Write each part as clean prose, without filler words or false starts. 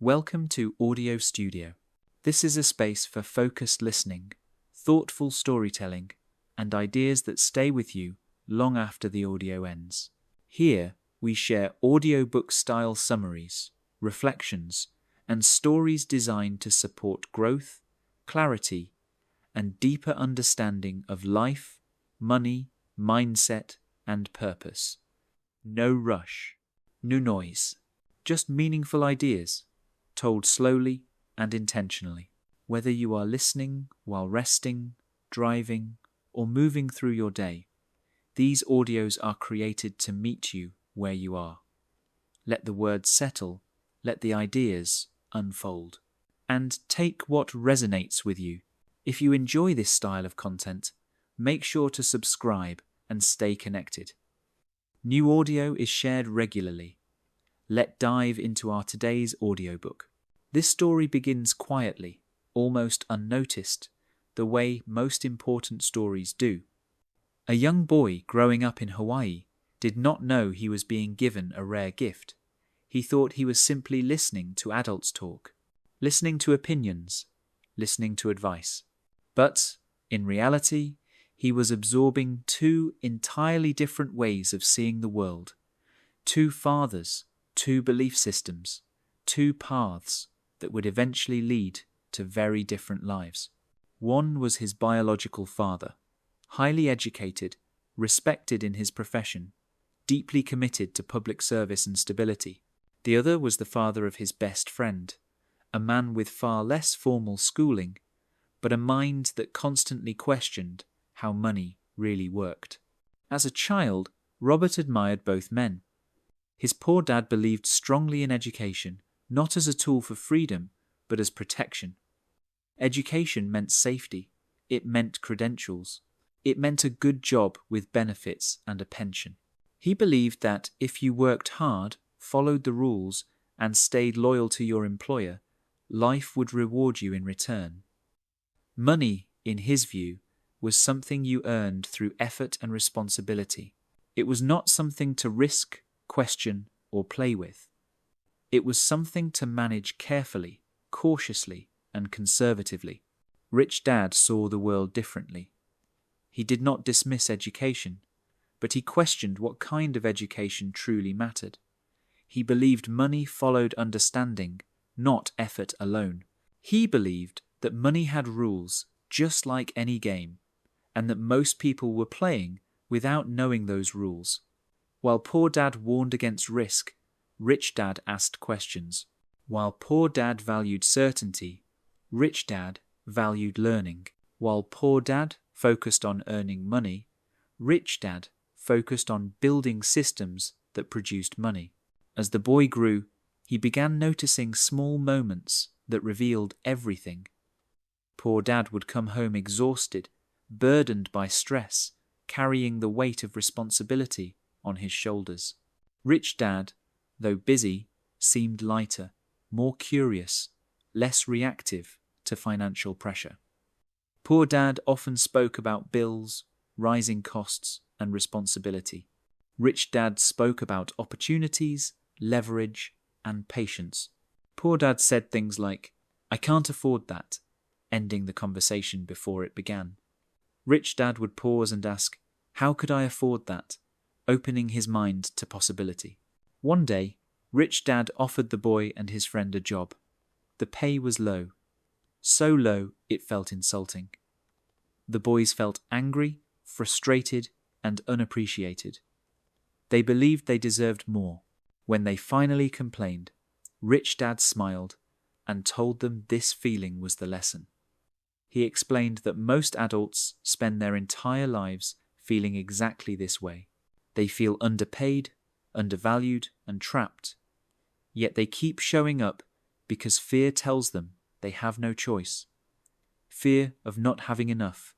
Welcome to Audio Studio. This is a space for focused listening, thoughtful storytelling, and ideas that stay with you long after the audio ends. Here, we share audiobook-style summaries, reflections, and stories designed to support growth, clarity, and deeper understanding of life, money, mindset, and purpose. No rush, no noise, just meaningful ideas, told slowly and intentionally. Whether you are listening while resting, driving, or moving through your day, these audios are created to meet you where you are. Let the words settle, let the ideas unfold, and take what resonates with you. If you enjoy this style of content, make sure to subscribe and stay connected. New audio is shared regularly. Let's dive into our today's audiobook. This story begins quietly, almost unnoticed, the way most important stories do. A young boy growing up in Hawaii did not know he was being given a rare gift. He thought he was simply listening to adults talk, listening to opinions, listening to advice. But, in reality, he was absorbing two entirely different ways of seeing the world. Two fathers, two belief systems, two paths that would eventually lead to very different lives. One was his biological father, highly educated, respected in his profession, deeply committed to public service and stability. The other was the father of his best friend, a man with far less formal schooling, but a mind that constantly questioned how money really worked. As a child, Robert admired both men. His poor dad believed strongly in education, not as a tool for freedom, but as protection. Education meant safety. It meant credentials. It meant a good job with benefits and a pension. He believed that if you worked hard, followed the rules, and stayed loyal to your employer, life would reward you in return. Money, in his view, was something you earned through effort and responsibility. It was not something to risk, question, or play with. It was something to manage carefully, cautiously, and conservatively. Rich Dad saw the world differently. He did not dismiss education, but he questioned what kind of education truly mattered. He believed money followed understanding, not effort alone. He believed that money had rules, just like any game, and that most people were playing without knowing those rules. While Poor Dad warned against risk, Rich Dad asked questions. While Poor Dad valued certainty, Rich Dad valued learning. While Poor Dad focused on earning money, Rich Dad focused on building systems that produced money. As the boy grew, he began noticing small moments that revealed everything. Poor Dad would come home exhausted, burdened by stress, carrying the weight of responsibility on his shoulders. Rich Dad, though busy, seemed lighter, more curious, less reactive to financial pressure. Poor Dad often spoke about bills, rising costs, and responsibility. Rich Dad spoke about opportunities, leverage, and patience. Poor Dad said things like, "I can't afford that," ending the conversation before it began. Rich Dad would pause and ask, "How could I afford that?" opening his mind to possibility. One day, Rich Dad offered the boy and his friend a job. The pay was low. So low it felt insulting. The boys felt angry, frustrated, and unappreciated. They believed they deserved more. When they finally complained, Rich Dad smiled and told them this feeling was the lesson. He explained that most adults spend their entire lives feeling exactly this way. They feel underpaid, undervalued, and trapped. Yet they keep showing up because fear tells them they have no choice. Fear of not having enough.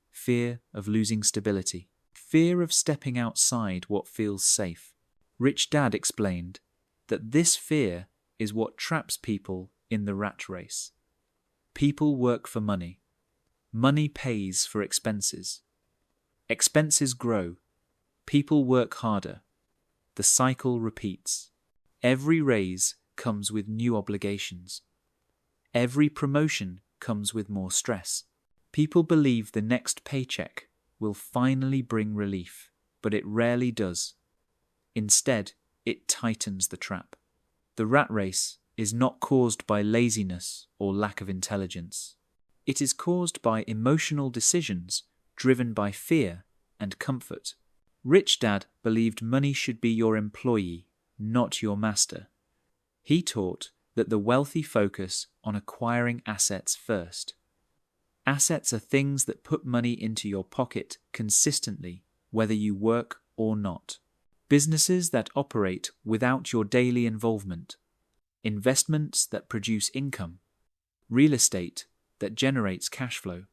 Fear of losing stability. Fear of stepping outside what feels safe. Rich Dad explained that this fear is what traps people in the rat race. People work for money. Money pays for expenses. Expenses grow. People work harder. The cycle repeats. Every raise comes with new obligations. Every promotion comes with more stress. People believe the next paycheck will finally bring relief, but it rarely does. Instead, it tightens the trap. The rat race is not caused by laziness or lack of intelligence. It is caused by emotional decisions driven by fear and comfort. Rich Dad believed money should be your employee, not your master. He taught that the wealthy focus on acquiring assets first. Assets are things that put money into your pocket consistently, whether you work or not. Businesses that operate without your daily involvement. Investments that produce income. Real estate that generates cash flow.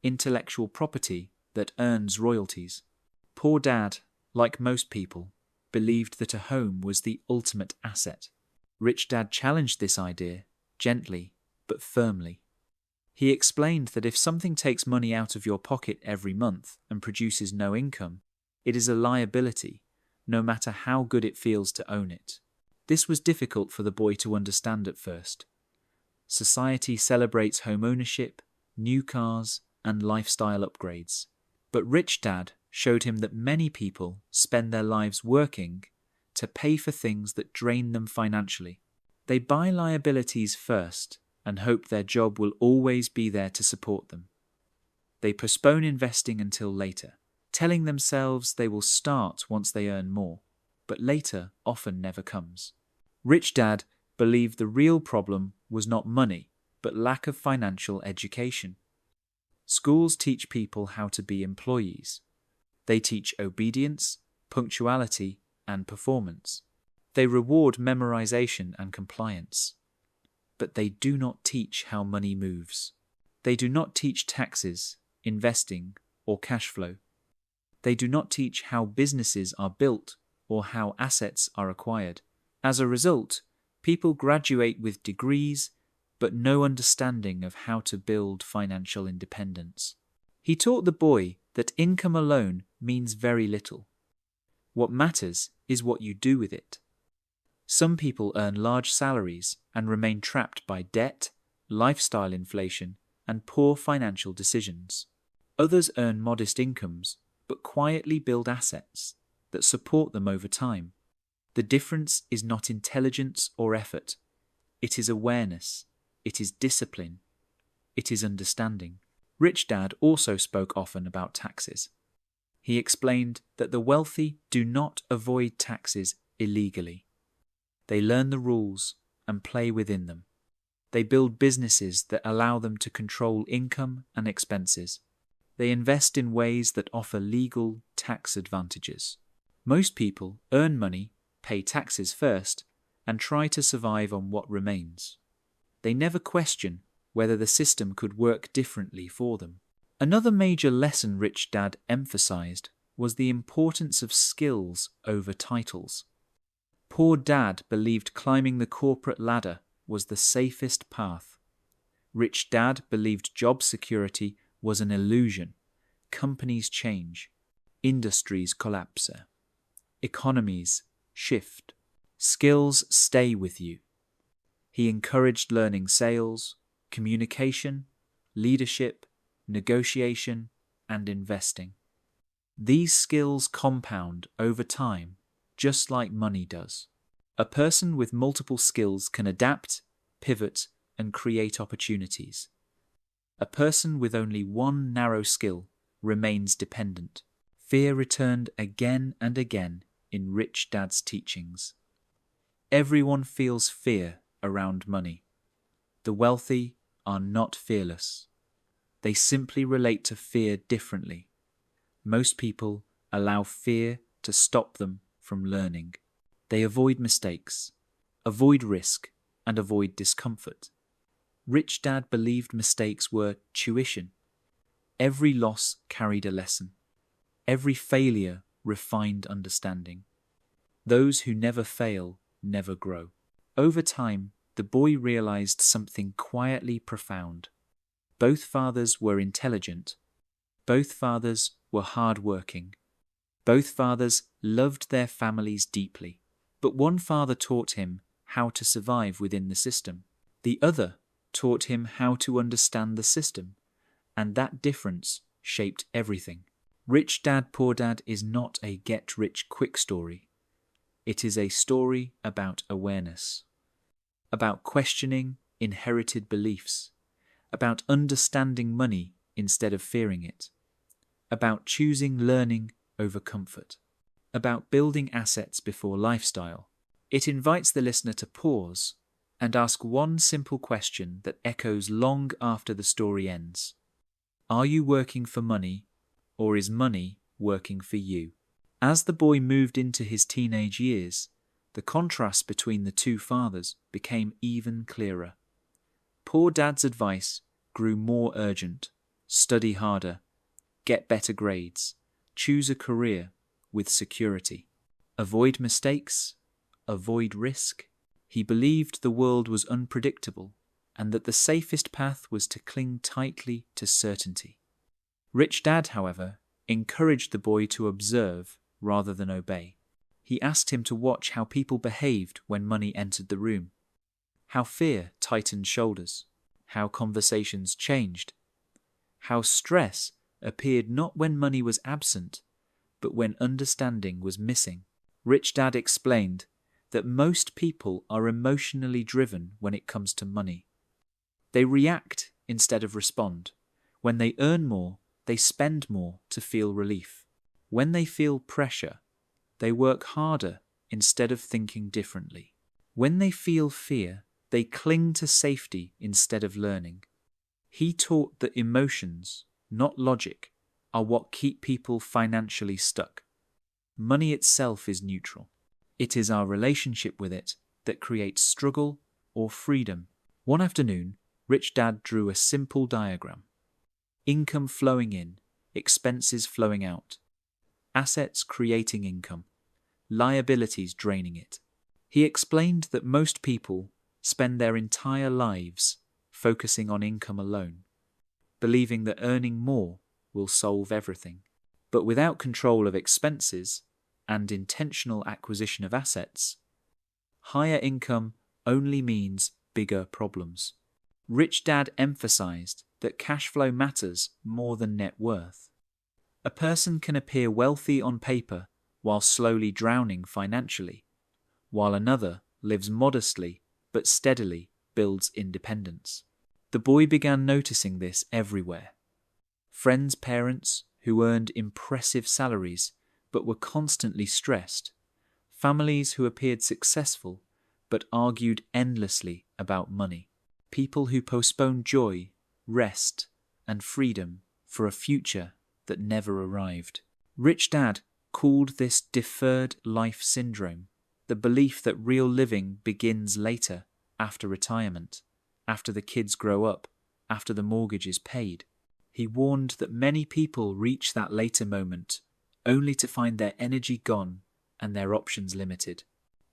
Intellectual property that earns royalties. Poor Dad, like most people, believed that a home was the ultimate asset. Rich Dad challenged this idea, gently but firmly. He explained that if something takes money out of your pocket every month and produces no income, it is a liability, no matter how good it feels to own it. This was difficult for the boy to understand at first. Society celebrates home ownership, new cars, and lifestyle upgrades. But Rich Dad showed him that many people spend their lives working to pay for things that drain them financially. They buy liabilities first and hope their job will always be there to support them. They postpone investing until later, telling themselves they will start once they earn more, but later often never comes. Rich Dad believed the real problem was not money, but lack of financial education. Schools teach people how to be employees. They teach obedience, punctuality, and performance. They reward memorization and compliance. But they do not teach how money moves. They do not teach taxes, investing, or cash flow. They do not teach how businesses are built or how assets are acquired. As a result, people graduate with degrees but no understanding of how to build financial independence. He taught the boy that income alone means very little. What matters is what you do with it. Some people earn large salaries and remain trapped by debt, lifestyle inflation, and poor financial decisions. Others earn modest incomes but quietly build assets that support them over time. The difference is not intelligence or effort. It is awareness. It is discipline. It is understanding. Rich Dad also spoke often about taxes. He explained that the wealthy do not avoid taxes illegally. They learn the rules and play within them. They build businesses that allow them to control income and expenses. They invest in ways that offer legal tax advantages. Most people earn money, pay taxes first, and try to survive on what remains. They never question whether the system could work differently for them. Another major lesson Rich Dad emphasized was the importance of skills over titles. Poor Dad believed climbing the corporate ladder was the safest path. Rich Dad believed job security was an illusion. Companies change. Industries collapse. Economies shift. Skills stay with you. He encouraged learning sales, communication, leadership, negotiation, and investing. These skills compound over time, just like money does. A person with multiple skills can adapt, pivot, and create opportunities. A person with only one narrow skill remains dependent. Fear returned again and again in Rich Dad's teachings. Everyone feels fear around money. The wealthy are not fearless. They simply relate to fear differently. Most people allow fear to stop them from learning. They avoid mistakes, avoid risk, and avoid discomfort. Rich Dad believed mistakes were tuition. Every loss carried a lesson. Every failure refined understanding. Those who never fail never grow. Over time, the boy realized something quietly profound. Both fathers were intelligent. Both fathers were hard-working. Both fathers loved their families deeply. But one father taught him how to survive within the system. The other taught him how to understand the system, and that difference shaped everything. Rich Dad, Poor Dad is not a get-rich-quick story. It is a story about awareness, about questioning inherited beliefs, about understanding money instead of fearing it, about choosing learning over comfort, about building assets before lifestyle. It invites the listener to pause and ask one simple question that echoes long after the story ends. Are you working for money, or is money working for you? As the boy moved into his teenage years, the contrast between the two fathers became even clearer. Poor Dad's advice grew more urgent. Study harder, get better grades, choose a career with security. Avoid mistakes, avoid risk. He believed the world was unpredictable and that the safest path was to cling tightly to certainty. Rich Dad, however, encouraged the boy to observe rather than obey. He asked him to watch how people behaved when money entered the room, how fear tightened shoulders, how conversations changed, how stress appeared not when money was absent, but when understanding was missing. Rich Dad explained that most people are emotionally driven when it comes to money. They react instead of respond. When they earn more, they spend more to feel relief. When they feel pressure, they work harder instead of thinking differently. When they feel fear, they cling to safety instead of learning. He taught that emotions, not logic, are what keep people financially stuck. Money itself is neutral. It is our relationship with it that creates struggle or freedom. One afternoon, Rich Dad drew a simple diagram. Income flowing in, expenses flowing out. Assets creating income, liabilities draining it. He explained that most people spend their entire lives focusing on income alone, believing that earning more will solve everything. But without control of expenses and intentional acquisition of assets, higher income only means bigger problems. Rich Dad emphasized that cash flow matters more than net worth. A person can appear wealthy on paper while slowly drowning financially, while another lives modestly but steadily builds independence. The boy began noticing this everywhere. Friends' parents who earned impressive salaries but were constantly stressed, families who appeared successful but argued endlessly about money, people who postponed joy, rest, and freedom for a future that never arrived. Rich Dad called this deferred life syndrome, the belief that real living begins later, after retirement, after the kids grow up, after the mortgage is paid. He warned that many people reach that later moment only to find their energy gone and their options limited.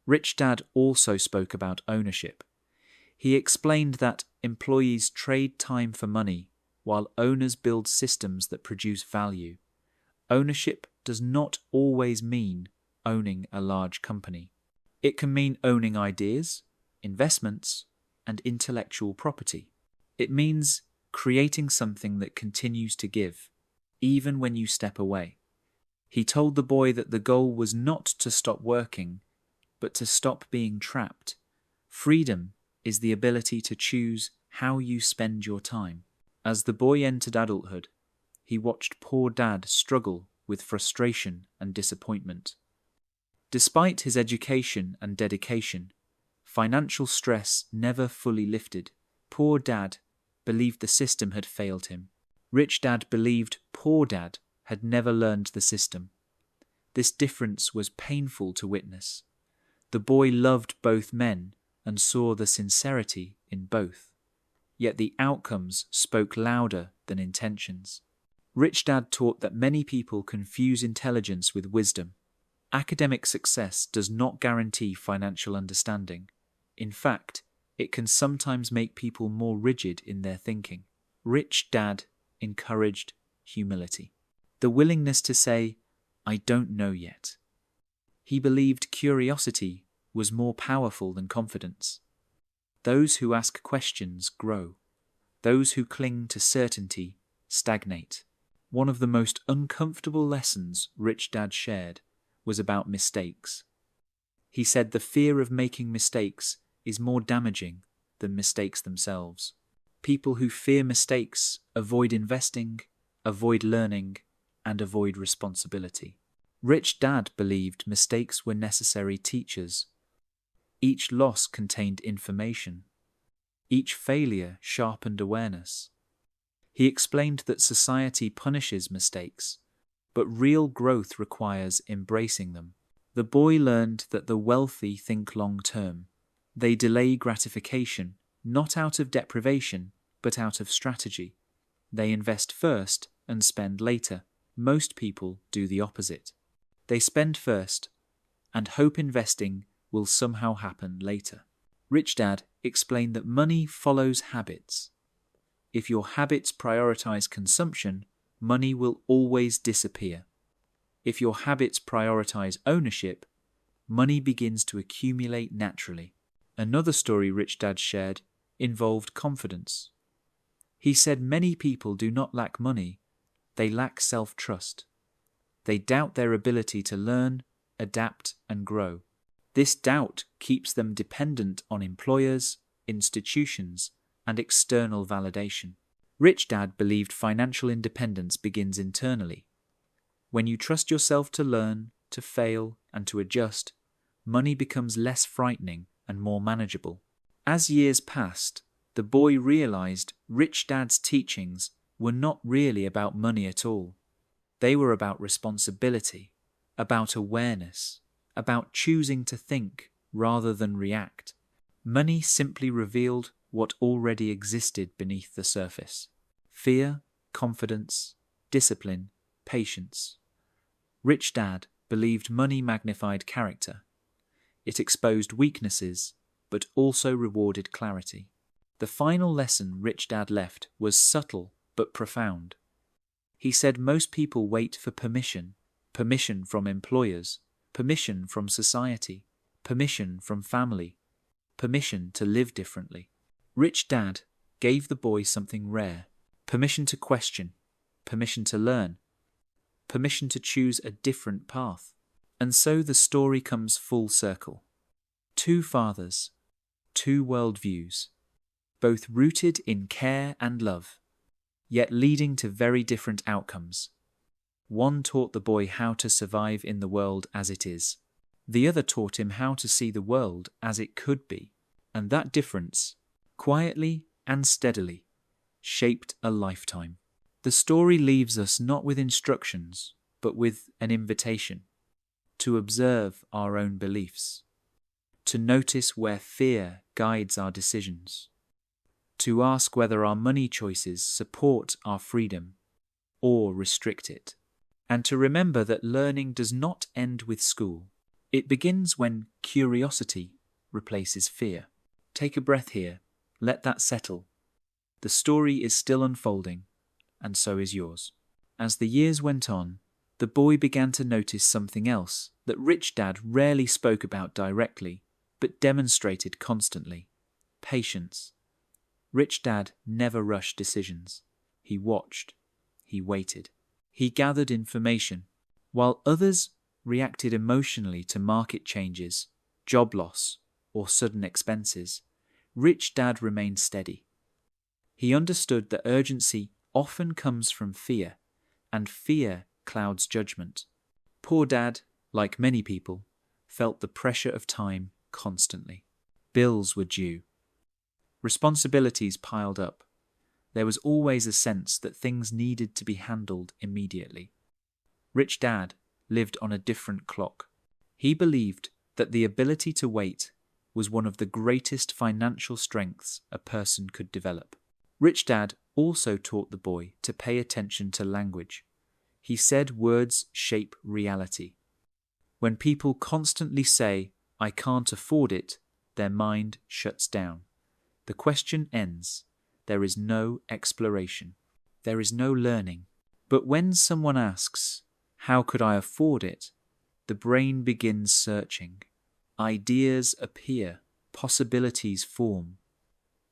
Rich Dad also spoke about ownership. He explained that employees trade time for money while owners build systems that produce value. Ownership does not always mean owning a large company. It can mean owning ideas, investments, and intellectual property. It means creating something that continues to give, even when you step away. He told the boy that the goal was not to stop working, but to stop being trapped. Freedom is the ability to choose how you spend your time. As the boy entered adulthood, he watched Poor Dad struggle with frustration and disappointment. Despite his education and dedication, financial stress never fully lifted. Poor Dad believed the system had failed him. Rich Dad believed Poor Dad had never learned the system. This difference was painful to witness. The boy loved both men and saw the sincerity in both. Yet the outcomes spoke louder than intentions. Rich Dad taught that many people confuse intelligence with wisdom. Academic success does not guarantee financial understanding. In fact, it can sometimes make people more rigid in their thinking. Rich Dad encouraged humility, the willingness to say, "I don't know yet." He believed curiosity was more powerful than confidence. Those who ask questions grow. Those who cling to certainty stagnate. One of the most uncomfortable lessons Rich Dad shared was about mistakes. He said the fear of making mistakes is more damaging than mistakes themselves. People who fear mistakes avoid investing, avoid learning, and avoid responsibility. Rich Dad believed mistakes were necessary teachers. Each loss contained information. Each failure sharpened awareness. He explained that society punishes mistakes, but real growth requires embracing them. The boy learned that the wealthy think long-term. They delay gratification, not out of deprivation, but out of strategy. They invest first and spend later. Most people do the opposite. They spend first and hope investing will somehow happen later. Rich Dad explained that money follows habits. If your habits prioritize consumption, money will always disappear. If your habits prioritize ownership, money begins to accumulate naturally. Another story Rich Dad shared involved confidence. He said many people do not lack money, they lack self-trust. They doubt their ability to learn, adapt, and grow. This doubt keeps them dependent on employers, institutions, and external validation. Rich Dad believed financial independence begins internally. When you trust yourself to learn, to fail, and to adjust, money becomes less frightening and more manageable. As years passed, the boy realized Rich Dad's teachings were not really about money at all. They were about responsibility, about awareness, about choosing to think rather than react. Money simply revealed what already existed beneath the surface: fear, confidence, discipline, patience. Rich Dad believed money magnified character. It exposed weaknesses, but also rewarded clarity. The final lesson Rich Dad left was subtle but profound. He said most people wait for permission from employers, permission from society, permission from family, permission to live differently. Rich Dad gave the boy something rare: permission to question, permission to learn, permission to choose a different path. And so the story comes full circle. Two fathers, two worldviews, both rooted in care and love, yet leading to very different outcomes. One taught the boy how to survive in the world as it is. The other taught him how to see the world as it could be. And that difference, quietly and steadily, shaped a lifetime. The story leaves us not with instructions, but with an invitation to observe our own beliefs, to notice where fear guides our decisions, to ask whether our money choices support our freedom or restrict it, and to remember that learning does not end with school. It begins when curiosity replaces fear. Take a breath here. Let that settle. The story is still unfolding, and so is yours. As the years went on, the boy began to notice something else that Rich Dad rarely spoke about directly, but demonstrated constantly: patience. Rich Dad never rushed decisions. He watched. He waited. He gathered information. While others reacted emotionally to market changes, job loss, or sudden expenses, Rich Dad remained steady. He understood that urgency often comes from fear, and fear clouds judgment. Poor Dad, like many people, felt the pressure of time constantly. Bills were due. Responsibilities piled up. There was always a sense that things needed to be handled immediately. Rich Dad lived on a different clock. He believed that the ability to wait was one of the greatest financial strengths a person could develop. Rich Dad also taught the boy to pay attention to language. He said words shape reality. When people constantly say, "I can't afford it," their mind shuts down. The question ends. There is no exploration. There is no learning. But when someone asks, "How could I afford it?" the brain begins searching. Ideas appear, possibilities form.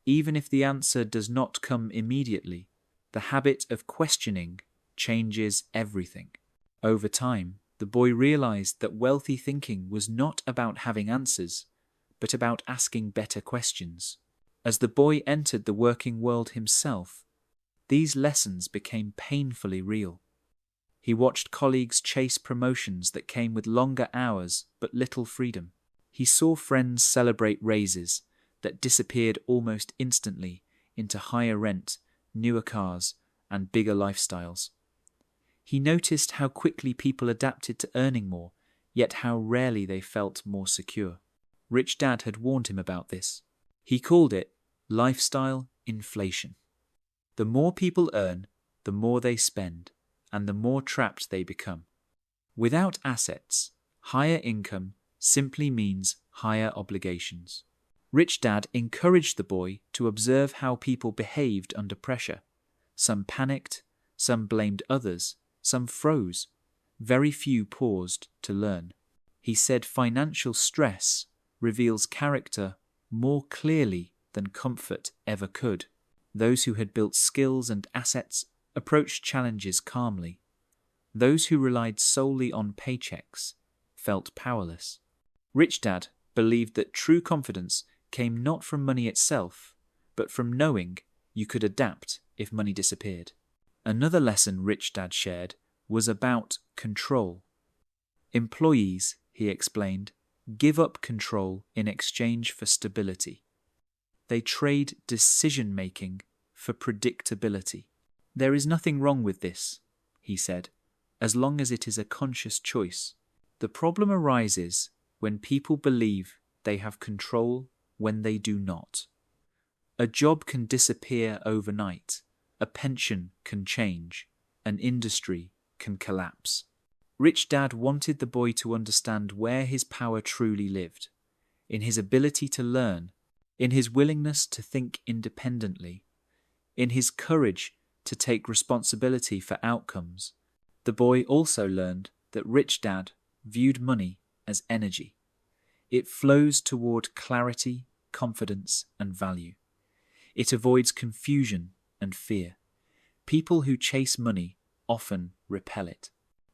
Even if the answer does not come immediately, the habit of questioning changes everything. Over time, the boy realized that wealthy thinking was not about having answers, but about asking better questions. As the boy entered the working world himself, these lessons became painfully real. He watched colleagues chase promotions that came with longer hours but little freedom. He saw friends celebrate raises that disappeared almost instantly into higher rent, newer cars, and bigger lifestyles. He noticed how quickly people adapted to earning more, yet how rarely they felt more secure. Rich Dad had warned him about this. He called it lifestyle inflation. The more people earn, the more they spend, and the more trapped they become. Without assets, higher income simply means higher obligations. Rich Dad encouraged the boy to observe how people behaved under pressure. Some panicked, some blamed others, some froze. Very few paused to learn. He said financial stress reveals character more clearly than comfort ever could. Those who had built skills and assets approached challenges calmly. Those who relied solely on paychecks felt powerless. Rich Dad believed that true confidence came not from money itself, but from knowing you could adapt if money disappeared. Another lesson Rich Dad shared was about control. Employees, he explained, give up control in exchange for stability. They trade decision-making for predictability. There is nothing wrong with this, he said, as long as it is a conscious choice. The problem arises when people believe they have control when they do not. A job can disappear overnight. A pension can change. An industry can collapse. Rich Dad wanted the boy to understand where his power truly lived, in his ability to learn, in his willingness to think independently, in his courage to take responsibility for outcomes. The boy also learned that Rich Dad viewed money as energy. It flows toward clarity, confidence, and value. It avoids confusion and fear. People who chase money often repel it.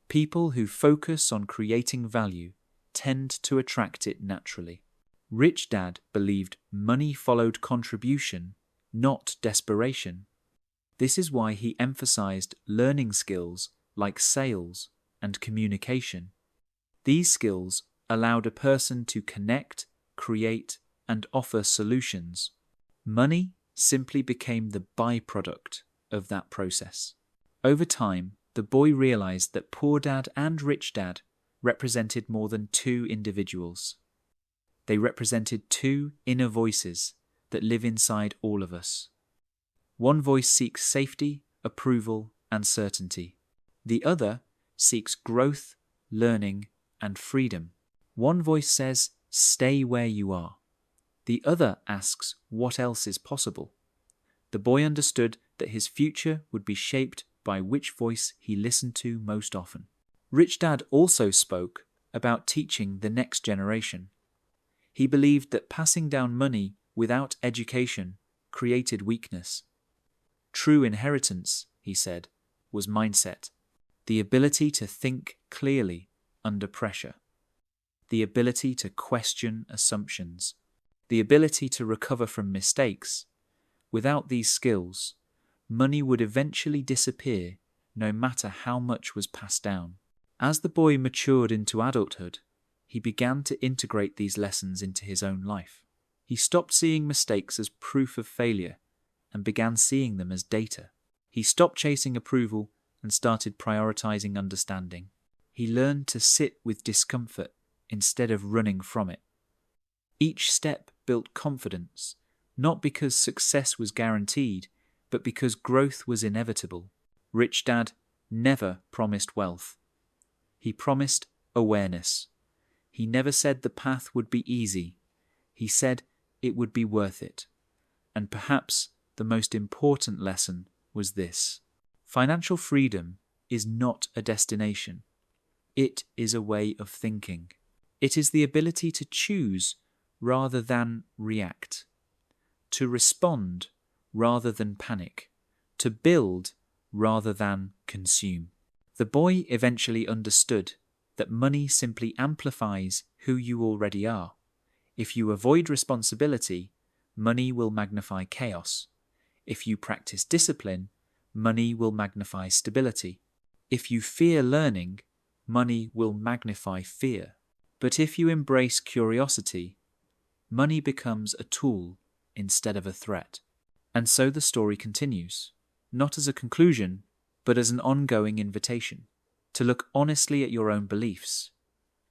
People who focus on creating value tend to attract it naturally. Rich Dad believed money followed contribution, not desperation. This is why he emphasized learning skills like sales and communication. These skills allowed a person to connect, create, and offer solutions. Money simply became the byproduct of that process. Over time, the boy realized that Poor Dad and Rich Dad represented more than two individuals. They represented two inner voices that live inside all of us. One voice seeks safety, approval, and certainty. The other seeks growth, learning, and freedom. One voice says, "Stay where you are." The other asks, "What else is possible?" The boy understood that his future would be shaped by which voice he listened to most often. Rich Dad also spoke about teaching the next generation. He believed that passing down money without education created weakness. True inheritance, he said, was mindset. The ability to think clearly under pressure. The ability to question assumptions. The ability to recover from mistakes. Without these skills, money would eventually disappear no matter how much was passed down. As the boy matured into adulthood, he began to integrate these lessons into his own life. He stopped seeing mistakes as proof of failure and began seeing them as data. He stopped chasing approval and started prioritizing understanding. He learned to sit with discomfort instead of running from it. Each step built confidence, not because success was guaranteed, but because growth was inevitable. Rich Dad never promised wealth. He promised awareness. He never said the path would be easy. He said it would be worth it. And perhaps the most important lesson was this: financial freedom is not a destination. It is a way of thinking. It is the ability to choose rather than react, to respond rather than panic, to build rather than consume. The boy eventually understood that money simply amplifies who you already are. If you avoid responsibility, money will magnify chaos. If you practice discipline, money will magnify stability. If you fear learning, money will magnify fear. But if you embrace curiosity, money becomes a tool instead of a threat. And so the story continues, not as a conclusion, but as an ongoing invitation to look honestly at your own beliefs,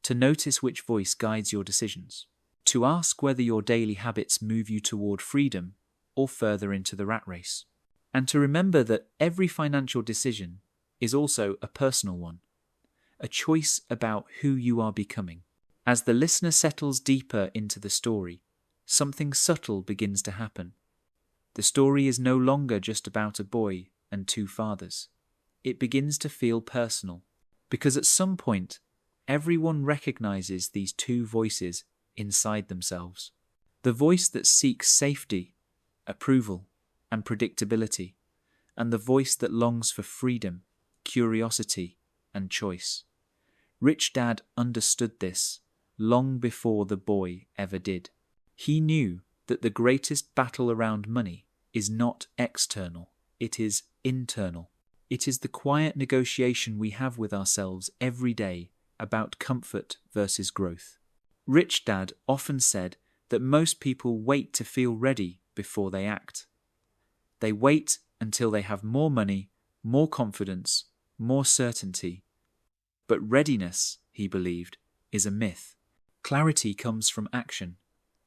to notice which voice guides your decisions, to ask whether your daily habits move you toward freedom or further into the rat race, and to remember that every financial decision is also a personal one, a choice about who you are becoming. As the listener settles deeper into the story, something subtle begins to happen. The story is no longer just about a boy and two fathers. It begins to feel personal, because at some point, everyone recognizes these two voices inside themselves. The voice that seeks safety, approval, and predictability, and the voice that longs for freedom, curiosity, and choice. Rich Dad understood this long before the boy ever did. He knew that the greatest battle around money is not external, it is internal. It is the quiet negotiation we have with ourselves every day about comfort versus growth. Rich Dad often said that most people wait to feel ready before they act. They wait until they have more money, more confidence, more certainty. But readiness, he believed, is a myth. Clarity comes from action,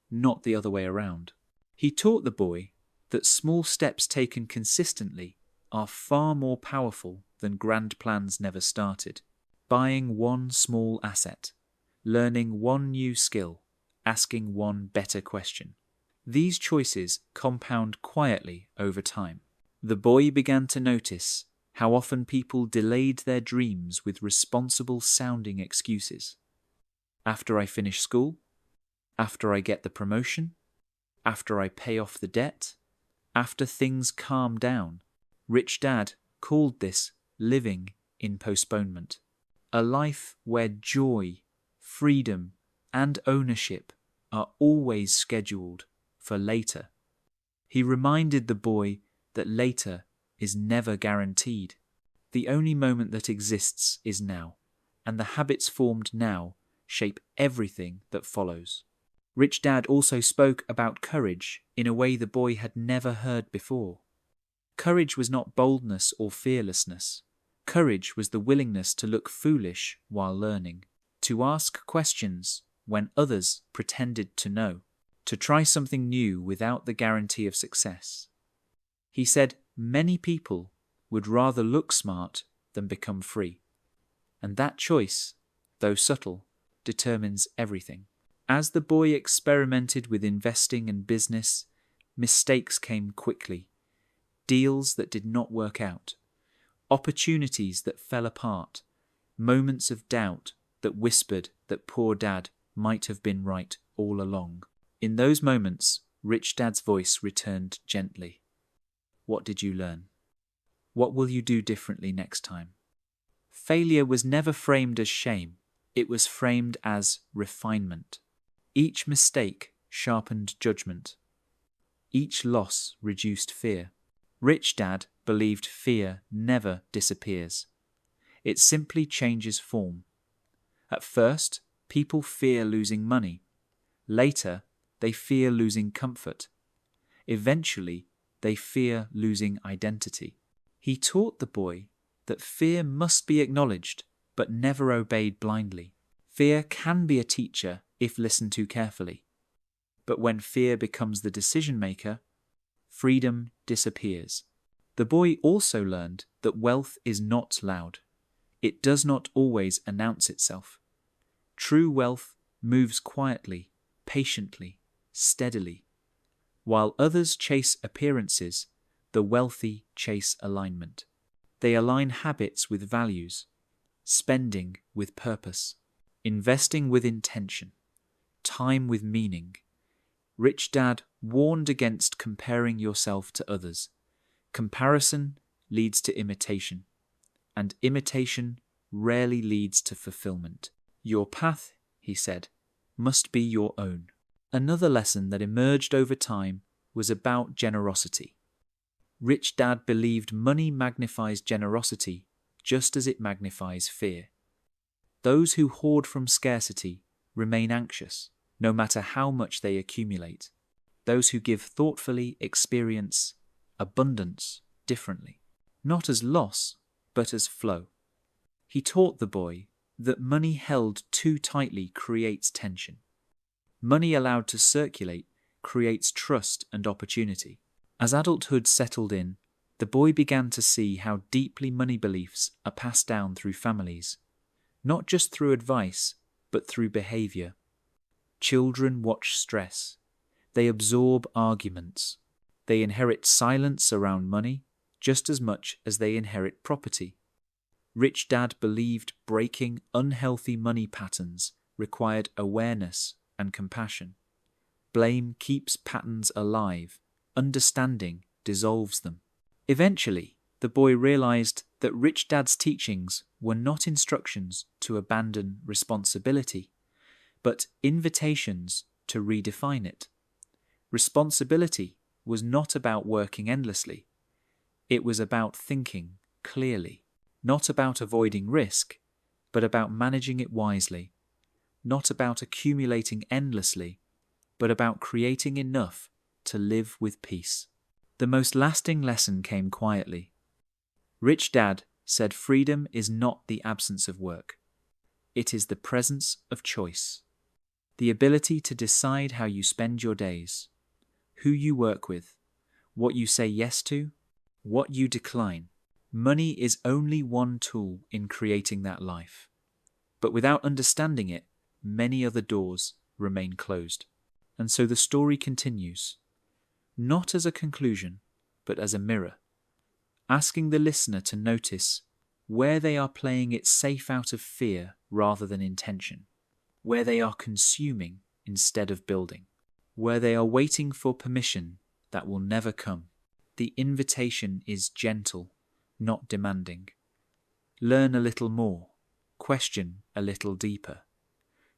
not the other way around. He taught the boy that small steps taken consistently are far more powerful than grand plans never started. Buying one small asset, learning one new skill, asking one better question. These choices compound quietly over time. The boy began to notice how often people delayed their dreams with responsible-sounding excuses. After I finish school, after I get the promotion, after I pay off the debt, after things calm down. Rich Dad called this living in postponement, a life where joy, freedom, and ownership are always scheduled for later. He reminded the boy that later is never guaranteed. The only moment that exists is now, and the habits formed now shape everything that follows. Rich Dad also spoke about courage in a way the boy had never heard before. Courage was not boldness or fearlessness. Courage was the willingness to look foolish while learning, to ask questions when others pretended to know, to try something new without the guarantee of success. He said many people would rather look smart than become free. And that choice, though subtle, determines everything. As the boy experimented with investing and business, mistakes came quickly. Deals that did not work out, opportunities that fell apart, moments of doubt that whispered that poor Dad might have been right all along. In those moments, Rich Dad's voice returned gently. What did you learn? What will you do differently next time? Failure was never framed as shame. It was framed as refinement. Each mistake sharpened judgment. Each loss reduced fear. Rich Dad believed fear never disappears. It simply changes form. At first, people fear losing money. Later, they fear losing comfort. Eventually, they fear losing identity. He taught the boy that fear must be acknowledged, but never obeyed blindly. Fear can be a teacher if listened to carefully. But when fear becomes the decision maker, freedom disappears. The boy also learned that wealth is not loud. It does not always announce itself. True wealth moves quietly, patiently, steadily. While others chase appearances, the wealthy chase alignment. They align habits with values, spending with purpose, investing with intention, time with meaning. Rich Dad warned against comparing yourself to others. Comparison leads to imitation, and imitation rarely leads to fulfillment. Your path, he said, must be your own. Another lesson that emerged over time was about generosity. Rich Dad believed money magnifies generosity just as it magnifies fear. Those who hoard from scarcity remain anxious, no matter how much they accumulate. Those who give thoughtfully experience abundance differently, not as loss, but as flow. He taught the boy that money held too tightly creates tension. Money allowed to circulate creates trust and opportunity. As adulthood settled in, the boy began to see how deeply money beliefs are passed down through families, not just through advice, but through behavior. Children watch stress. They absorb arguments. They inherit silence around money just as much as they inherit property. Rich Dad believed breaking unhealthy money patterns required awareness and compassion. Blame keeps patterns alive. Understanding dissolves them. Eventually, the boy realized that Rich Dad's teachings were not instructions to abandon responsibility, but invitations to redefine it. Responsibility was not about working endlessly. It was about thinking clearly, not about avoiding risk, but about managing it wisely, not about accumulating endlessly, but about creating enough to live with peace. The most lasting lesson came quietly. Rich Dad said freedom is not the absence of work. It is the presence of choice. The ability to decide how you spend your days, who you work with, what you say yes to, what you decline. Money is only one tool in creating that life. But without understanding it, many other doors remain closed. And so the story continues, not as a conclusion, but as a mirror, asking the listener to notice where they are playing it safe out of fear rather than intention, where they are consuming instead of building, where they are waiting for permission that will never come. The invitation is gentle, not demanding. Learn a little more, question a little deeper.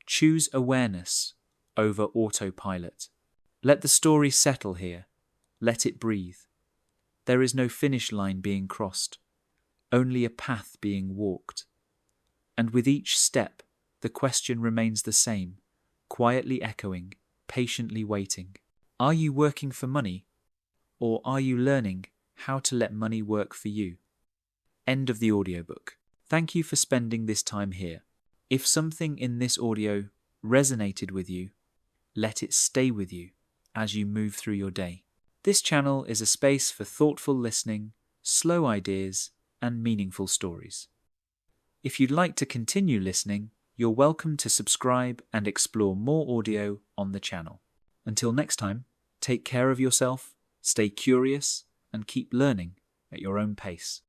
Choose awareness over autopilot. Let the story settle here. Let it breathe. There is no finish line being crossed, only a path being walked. And with each step, the question remains the same, quietly echoing, patiently waiting. Are you working for money, or are you learning how to let money work for you? End of the audiobook. Thank you for spending this time here. If something in this audio resonated with you, let it stay with you as you move through your day. This channel is a space for thoughtful listening, slow ideas, and meaningful stories. If you'd like to continue listening, you're welcome to subscribe and explore more audio on the channel. Until next time, take care of yourself, stay curious, and keep learning at your own pace.